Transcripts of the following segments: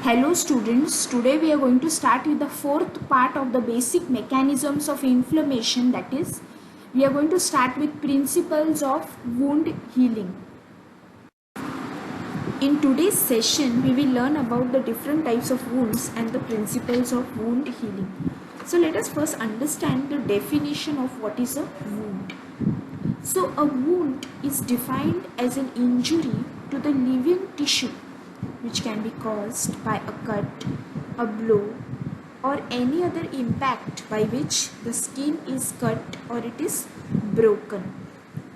Hello students, today we are going to start with the fourth part of the basic mechanisms of inflammation, that is, we are going to start with principles of wound healing. In today's session, we will learn about the different types of wounds and the principles of wound healing. So let us first understand the definition of what is a wound. So a wound is defined as an injury to the living tissue which can be caused by a cut, a blow, or any other impact by which the skin is cut or it is broken.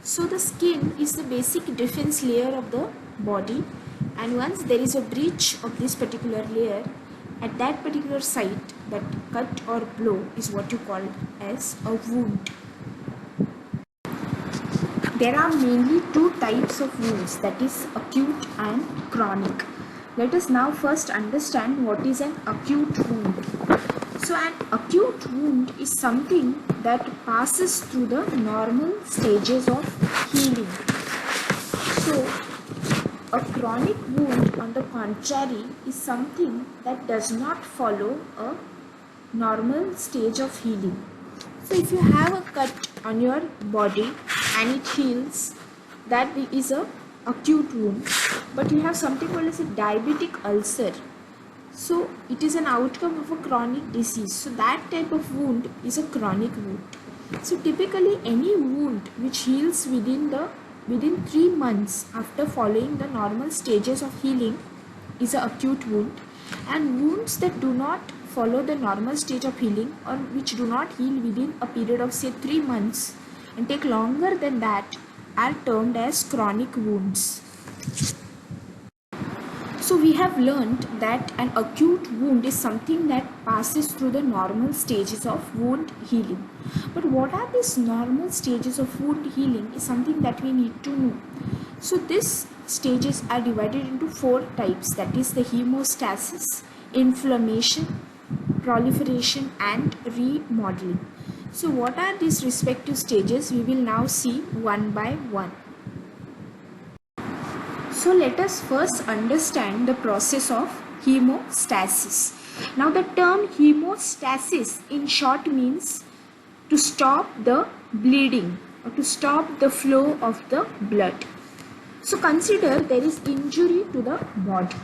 So the skin is the basic defense layer of the body, and once there is a breach of this particular layer, at that particular site, that cut or blow is what you call as a wound. There are mainly two types of wounds, that is acute and chronic. Let us now first understand what is an acute wound. So an acute wound is something that passes through the normal stages of healing. So a chronic wound, on the contrary, is something that does not follow a normal stage of healing. So if you have a cut on your body and it heals, that is a acute wound. But you have something called as a diabetic ulcer, so it is an outcome of a chronic disease. So that type of wound is a chronic wound. So typically any wound which heals within 3 months after following the normal stages of healing is an acute wound, and wounds that do not follow the normal stage of healing or which do not heal within a period of say 3 months and take longer than that are termed as chronic wounds. So we have learned that an acute wound is something that passes through the normal stages of wound healing. But what are these normal stages of wound healing is something that we need to know. So these stages are divided into 4 types, that is the hemostasis, inflammation, proliferation and remodeling. So what are these respective stages? We will now see one by one. So let us first understand the process of hemostasis. Now the term hemostasis in short means to stop the bleeding or to stop the flow of the blood. So consider there is injury to the body.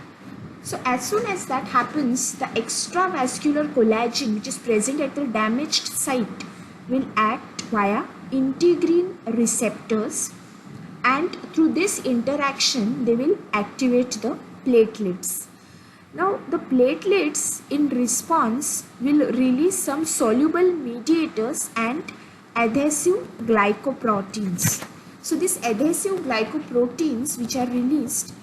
So as soon as that happens, the extravascular collagen which is present at the damaged site will act via integrin receptors, and through this interaction they will activate the platelets. Now the platelets in response will release some soluble mediators and adhesive glycoproteins. So these adhesive glycoproteins which are released,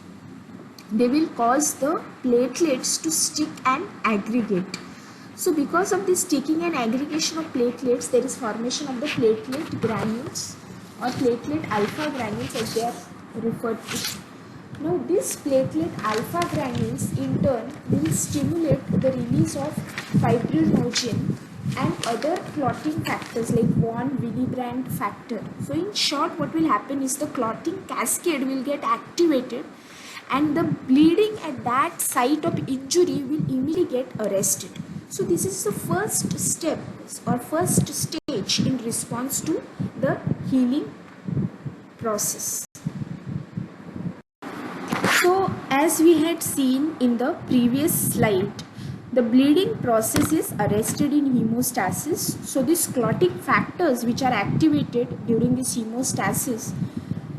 they will cause the platelets to stick and aggregate. So because of this sticking and aggregation of platelets, there is formation of the platelet granules or platelet alpha granules as they are referred to. Now this platelet alpha granules in turn will stimulate the release of fibrinogen and other clotting factors like von Willebrand factor. So in short, what will happen is the clotting cascade will get activated and the bleeding at that site of injury will immediately get arrested. So this is the first step or first stage in response to the healing process. So as we had seen in the previous slide, the bleeding process is arrested in hemostasis. So these clotting factors which are activated during this hemostasis,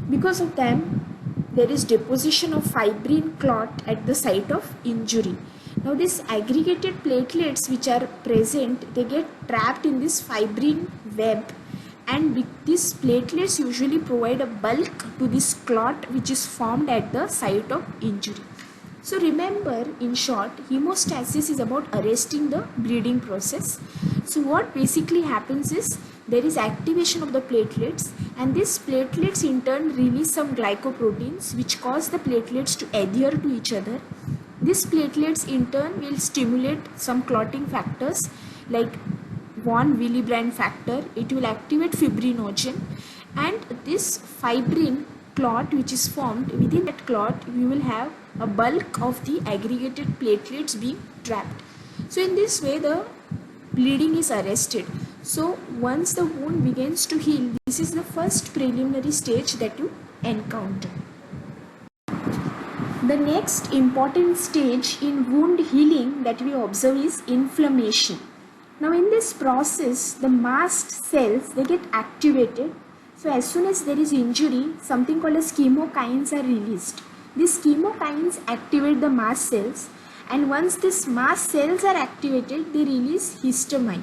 because of them there is deposition of fibrin clot at the site of injury. Now these aggregated platelets which are present, they get trapped in this fibrin web, and these platelets usually provide a bulk to this clot which is formed at the site of injury. So remember, in short, hemostasis is about arresting the bleeding process. So what basically happens is there is activation of the platelets, and these platelets in turn release some glycoproteins which cause the platelets to adhere to each other. These platelets in turn will stimulate some clotting factors like von Willebrand factor. It will activate fibrinogen, and this fibrin clot which is formed, within that clot we will have a bulk of the aggregated platelets being trapped. So in this way the bleeding is arrested. So once the wound begins to heal, this is the first preliminary stage that you encounter. The next important stage in wound healing that we observe is inflammation. Now in this process, the mast cells, they get activated. So as soon as there is injury, something called as chemokines are released. These chemokines activate the mast cells, and once these mast cells are activated, they release histamine.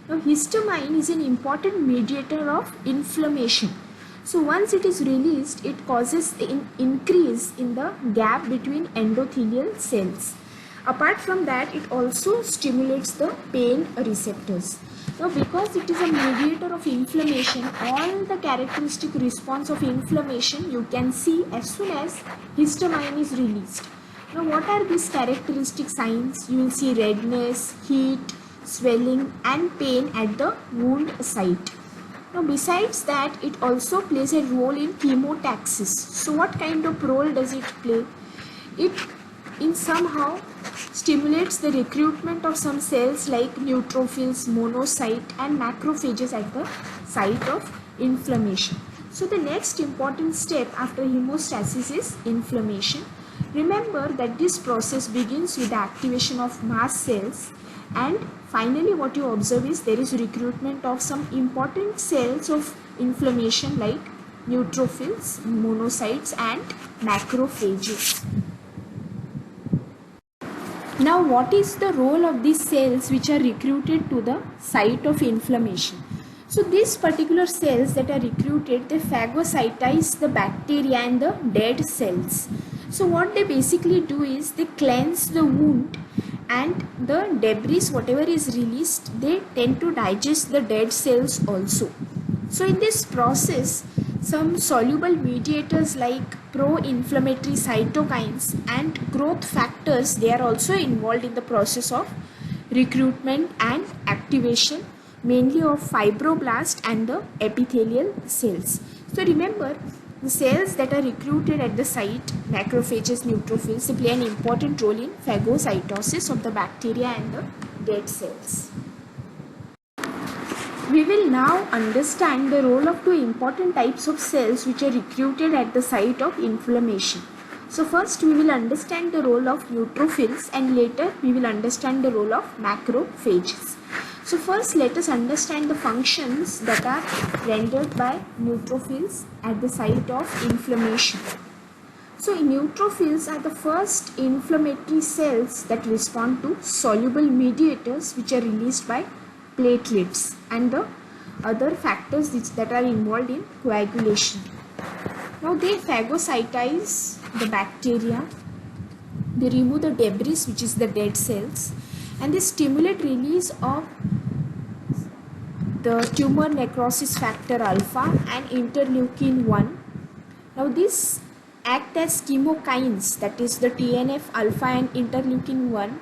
Now histamine is an important mediator of inflammation. So once it is released, it causes an increase in the gap between endothelial cells. Apart from that, it also stimulates the pain receptors. Now because it is a mediator of inflammation, all the characteristic response of inflammation you can see as soon as histamine is released. Now what are these characteristic signs? You will see redness, heat, swelling and pain at the wound site. Now besides that, it also plays a role in chemotaxis. So what kind of role does it play? It somehow stimulates the recruitment of some cells like neutrophils, monocyte and macrophages at the site of inflammation. So the next important step after hemostasis is inflammation. Remember that this process begins with the activation of mast cells, and finally what you observe is there is recruitment of some important cells of inflammation like neutrophils, monocytes and macrophages. Now what is the role of these cells which are recruited to the site of inflammation? So these particular cells that are recruited, they phagocytize the bacteria and the dead cells. So what they basically do is they cleanse the wound, and the debris whatever is released, they tend to digest the dead cells also. So in this process, some soluble mediators like pro-inflammatory cytokines and growth factors, they are also involved in the process of recruitment and activation, mainly of fibroblast and the epithelial cells. So remember, the cells that are recruited at the site, macrophages, neutrophils, they play an important role in phagocytosis of the bacteria and the dead cells. We will now understand the role of two important types of cells which are recruited at the site of inflammation. So first we will understand the role of neutrophils, and later we will understand the role of macrophages. So first let us understand the functions that are rendered by neutrophils at the site of inflammation. So neutrophils are the first inflammatory cells that respond to soluble mediators which are released by platelets and the other factors that are involved in coagulation. Now they phagocytize the bacteria, they remove the debris which is the dead cells, and they stimulate release of the tumor necrosis factor alpha and interleukin 1. Now these act as chemokines, that is the TNF alpha and interleukin 1.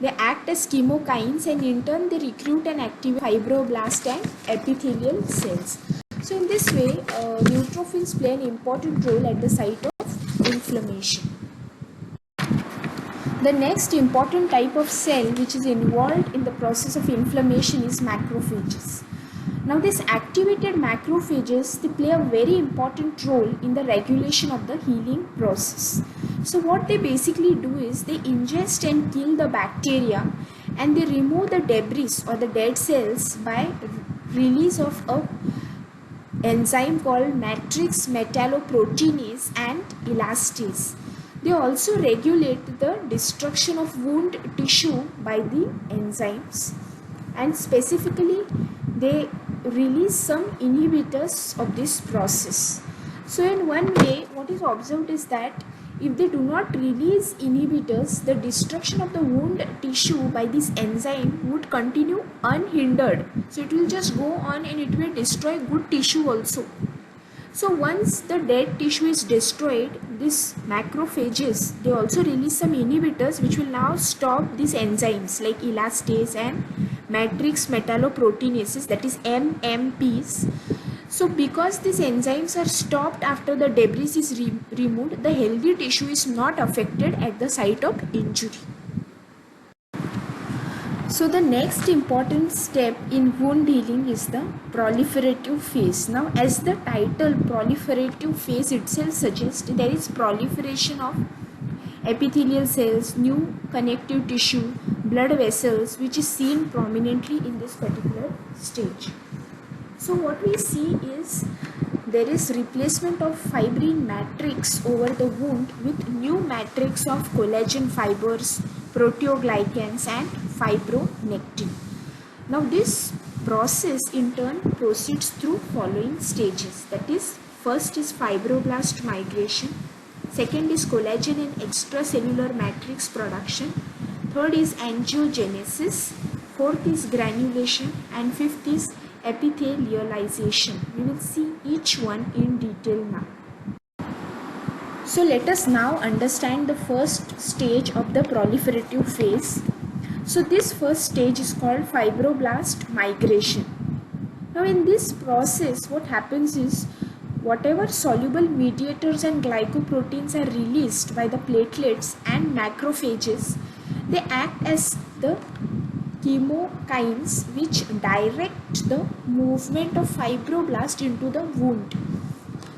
They act as chemokines, and in turn they recruit and activate fibroblast and epithelial cells. So in this way, neutrophils play an important role at the site of inflammation. The next important type of cell which is involved in the process of inflammation is macrophages. Now these activated macrophages, they play a very important role in the regulation of the healing process. So what they basically do is they ingest and kill the bacteria, and they remove the debris or the dead cells by release of a enzyme called matrix metalloproteinase and elastase. They also regulate the destruction of wound tissue by the enzymes, and specifically they release some inhibitors of this process. So in one way, what is observed is that if they do not release inhibitors, the destruction of the wound tissue by this enzyme would continue unhindered. So it will just go on and it will destroy good tissue also. So once the dead tissue is destroyed, these macrophages, they also release some inhibitors which will now stop these enzymes like elastase and matrix metalloproteinases, that is MMPs. So because these enzymes are stopped after the debris is removed, the healthy tissue is not affected at the site of injury. So the next important step in wound healing is the proliferative phase. Now, as the title proliferative phase itself suggests, there is proliferation of epithelial cells, new connective tissue, blood vessels, which is seen prominently in this particular stage. So what we see is there is replacement of fibrin matrix over the wound with new matrix of collagen fibers, proteoglycans and fibronectin. Now this process in turn proceeds through following stages. That is, first is fibroblast migration, second is collagen and extracellular matrix production, third is angiogenesis, fourth is granulation and fifth is epithelialization. We will see each one in detail now. So let us now understand the first stage of the proliferative phase. So this first stage is called fibroblast migration. Now in this process what happens is whatever soluble mediators and glycoproteins are released by the platelets and macrophages, they act as the chemokines which direct the movement of fibroblast into the wound.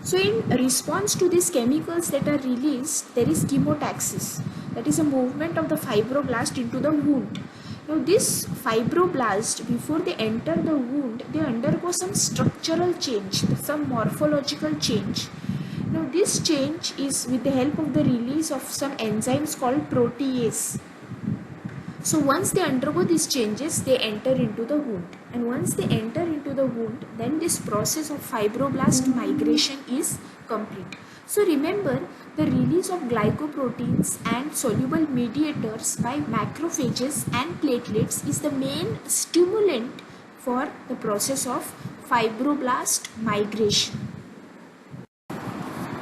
So in response to these chemicals that are released, there is chemotaxis, that is a movement of the fibroblast into the wound. Now this fibroblast, before they enter the wound, they undergo some structural change, some morphological change. Now this change is with the help of the release of some enzymes called protease. So once they undergo these changes, they enter into the wound. And once they enter into the wound, then this process of fibroblast migration is complete. So remember, the release of glycoproteins and soluble mediators by macrophages and platelets is the main stimulant for the process of fibroblast migration.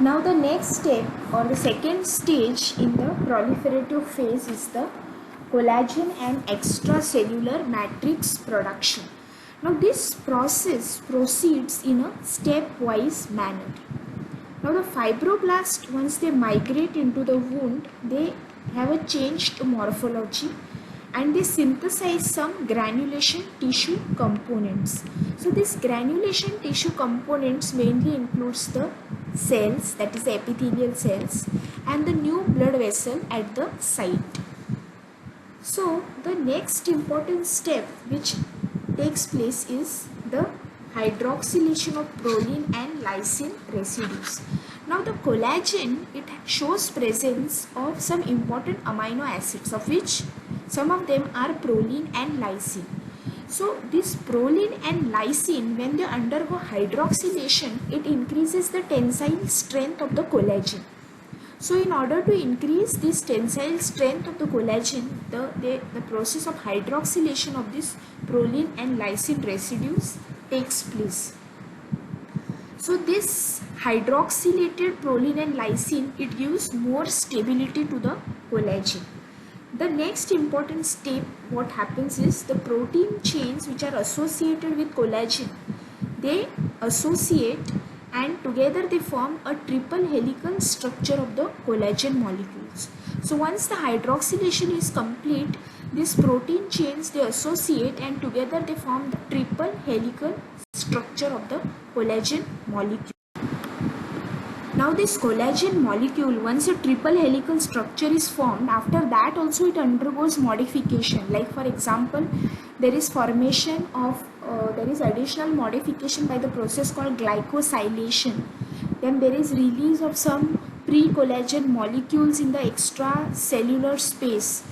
Now the next step or the second stage in the proliferative phase is the collagen and extracellular matrix production. Now this process proceeds in a stepwise manner. Now the fibroblast, once they migrate into the wound, they have a changed morphology and they synthesize some granulation tissue components. So this granulation tissue components mainly includes the cells, that is the epithelial cells, and the new blood vessel at the site. So the next important step which takes place is the hydroxylation of proline and lysine residues. Now the collagen, it shows presence of some important amino acids, of which some of them are proline and lysine. So this proline and lysine, when they undergo hydroxylation, it increases the tensile strength of the collagen. So in order to increase this tensile strength of the collagen, the process of hydroxylation of this proline and lysine residues takes place. So this hydroxylated proline and lysine, it gives more stability to the collagen. The next important step, what happens is the protein chains which are associated with collagen, they associate and together they form a triple helical structure of the collagen molecules. So once the hydroxylation is complete, these protein chains, they associate and together they form the triple helical structure of the collagen molecule. Now this collagen molecule, once a triple helical structure is formed, after that also it undergoes modification. Like for example, there is formation of there is additional modification by the process called glycosylation. Then there is release of some pre-collagen molecules in the extracellular space.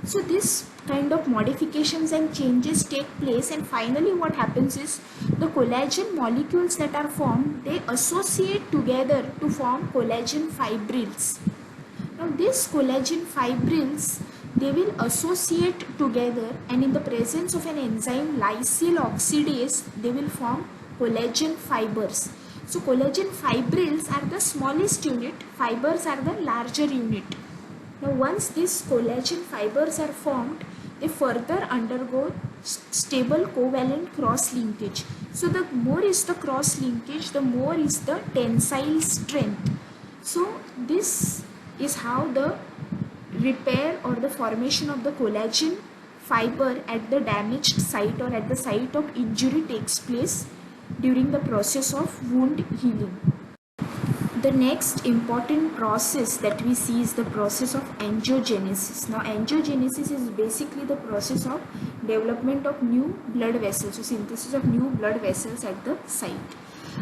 So this kind of modifications and changes take place, and finally what happens is the collagen molecules that are formed, they associate together to form collagen fibrils. Now these collagen fibrils, they will associate together, and in the presence of an enzyme lysyl oxidase, they will form collagen fibers. So collagen fibrils are the smallest unit, fibers are the larger unit. Now once these collagen fibers are formed, they further undergo stable covalent cross linkage. So the more is the cross linkage, the more is the tensile strength. So this is how the repair or the formation of the collagen fiber at the damaged site or at the site of injury takes place during the process of wound healing. The next important process that we see is the process of angiogenesis. Now angiogenesis is basically the process of development of new blood vessels, so synthesis of new blood vessels at the site.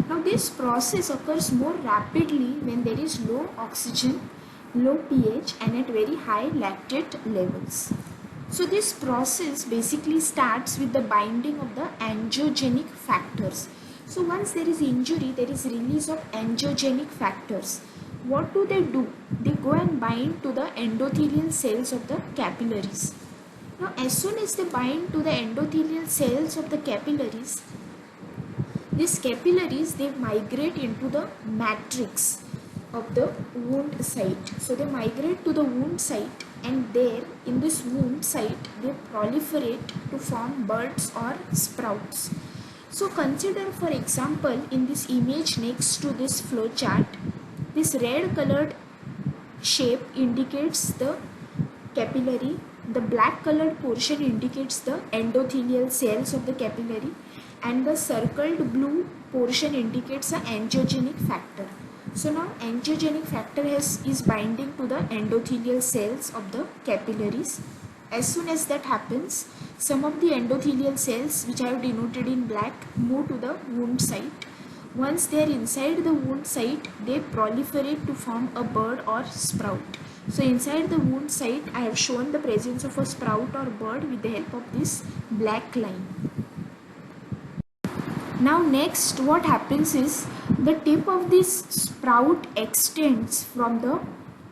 Now this process occurs more rapidly when there is low oxygen, low pH and at very high lactate levels. So this process basically starts with the binding of the angiogenic factors. So once there is injury, there is release of angiogenic factors. What do? They go and bind to the endothelial cells of the capillaries. Now as soon as they bind to the endothelial cells of the capillaries, these capillaries, they migrate into the matrix of the wound site. So they migrate to the wound site, and there in this wound site they proliferate to form buds or sprouts. So consider, for example, in this image next to this flow chart, this red colored shape indicates the capillary, the black colored portion indicates the endothelial cells of the capillary, and the circled blue portion indicates the angiogenic factor. So now angiogenic factor is binding to the endothelial cells of the capillaries. As soon as that happens, some of the endothelial cells, which I have denoted in black, move to the wound site. Once they are inside the wound site, they proliferate to form a bud or sprout. So inside the wound site, I have shown the presence of a sprout or bud with the help of this black line. Now next, what happens is the tip of this sprout extends from the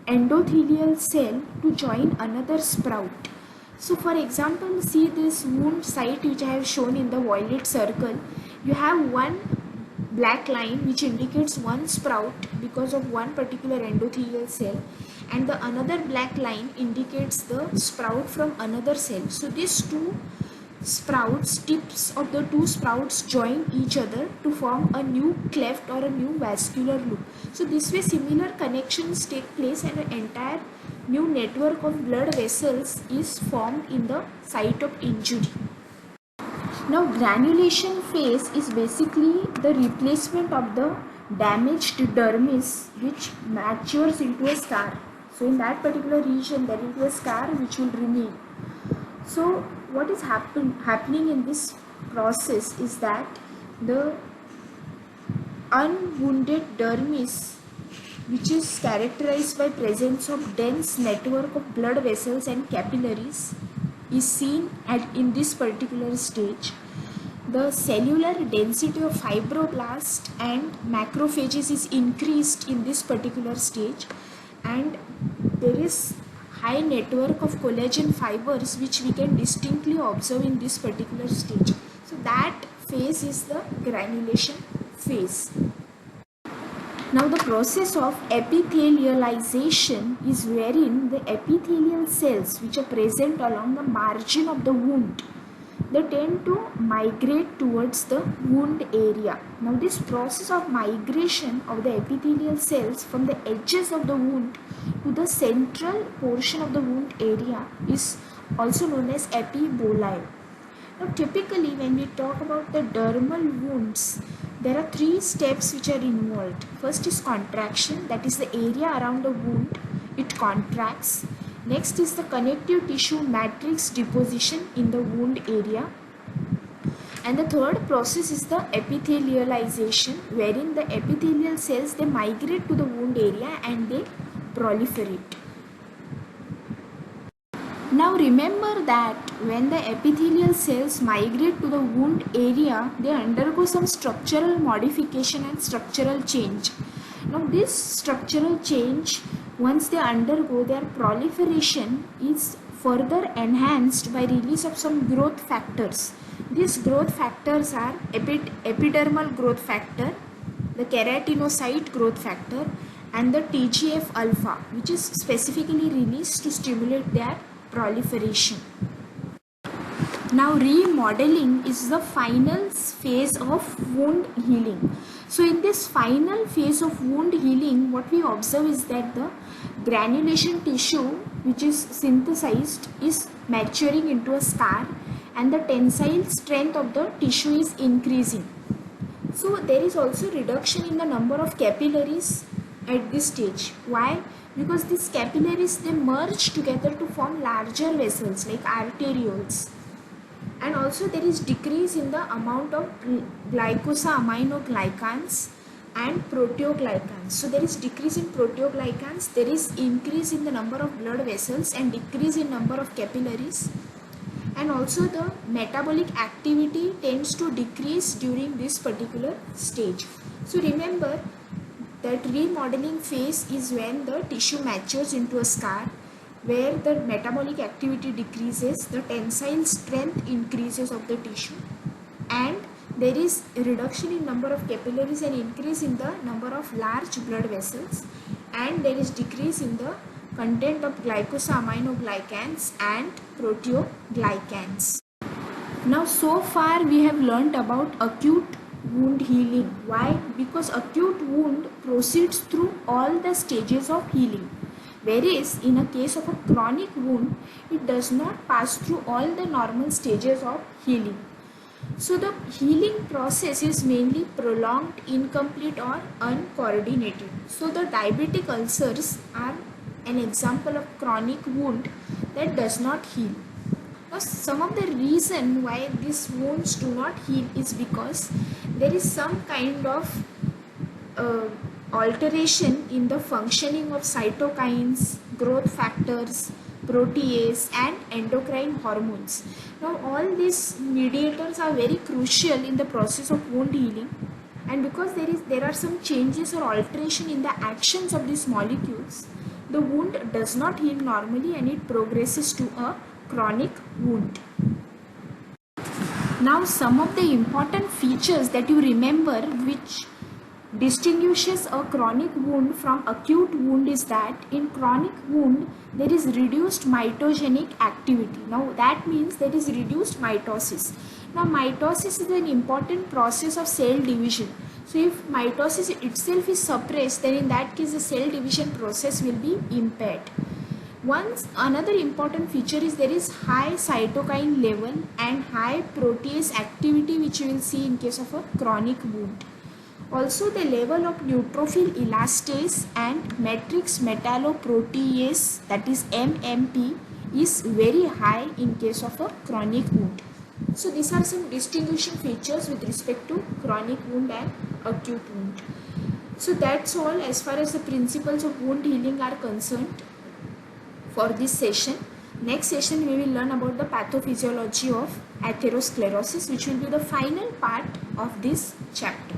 endothelial cell to join another sprout. So for example, see this wound site which I have shown in the violet circle. You have one black line which indicates one sprout because of one particular endothelial cell, and the another black line indicates the sprout from another cell. So these two sprouts, tips of the two sprouts join each other to form a new cleft or a new vascular loop. So this way similar connections take place and an entire new network of blood vessels is formed in the site of injury. Now granulation phase is basically the replacement of the damaged dermis which matures into a scar. So in that particular region there will be a scar which will remain. So what is happening in this process is that the unwounded dermis, which is characterized by presence of dense network of blood vessels and capillaries, is seen in this particular stage. The cellular density of fibroblast and macrophages is increased in this particular stage, and there is high network of collagen fibers which we can distinctly observe in this particular stage. So that phase is the granulation phase. Now the process of epithelialization is wherein the epithelial cells which are present along the margin of the wound, they tend to migrate towards the wound area. Now this process of migration of the epithelial cells from the edges of the wound to the central portion of the wound area is also known as epiboli. Now typically when we talk about the dermal wounds, there are three steps which are involved. First is contraction, that is the area around the wound, it contracts. Next is the connective tissue matrix deposition in the wound area. And the third process is the epithelialization, wherein the epithelial cells, they migrate to the wound area and they proliferate. Now remember that when the epithelial cells migrate to the wound area, they undergo some structural modification and structural change. Now this structural change, once they undergo, their proliferation is further enhanced by release of some growth factors. These growth factors are epidermal growth factor, the keratinocyte growth factor, and the TGF alpha, which is specifically released to stimulate their proliferation. Now remodeling is the final phase of wound healing. So in this final phase of wound healing, what we observe is that the granulation tissue which is synthesized is maturing into a scar, and the tensile strength of the tissue is increasing. So there is also reduction in the number of capillaries at this stage. Why? Because these capillaries, they merge together to form larger vessels like arterioles. And also there is decrease in the amount of glycosaminoglycans and proteoglycans. So there is decrease in proteoglycans, there is increase in the number of blood vessels and decrease in number of capillaries. And also the metabolic activity tends to decrease during this particular stage. So remember that remodeling phase is when the tissue matures into a scar, where the metabolic activity decreases, the tensile strength increases of the tissue, and there is a reduction in number of capillaries and increase in the number of large blood vessels, and there is decrease in the content of glycosaminoglycans and proteoglycans. Now so far we have learnt about acute wound healing. Why? Because acute wound proceeds through all the stages of healing, whereas in a case of a chronic wound, it does not pass through all the normal stages of healing. So the healing process is mainly prolonged, incomplete or uncoordinated. So the diabetic ulcers are an example of chronic wound that does not heal. Now some of the reason why these wounds do not heal is because there is some kind of alteration in the functioning of cytokines, growth factors, protease and endocrine hormones. Now all these mediators are very crucial in the process of wound healing, and because there are some changes or alteration in the actions of these molecules, the wound does not heal normally and it progresses to a chronic wound. Now some of the important features that you remember which distinguishes a chronic wound from acute wound is that in chronic wound there is reduced mitogenic activity. Now that means there is reduced mitosis. Now mitosis is an important process of cell division. So if mitosis itself is suppressed, then in that case the cell division process will be impaired. Another important feature is there is high cytokine level and high protease activity, which you will see in case of a chronic wound. Also the level of neutrophil elastase and matrix metalloprotease, that is MMP, is very high in case of a chronic wound. So these are some distinguishing features with respect to chronic wound and acute wound. So that's all as far as the principles of wound healing are concerned for this session. Next session we will learn about the pathophysiology of atherosclerosis, which will be the final part of this chapter.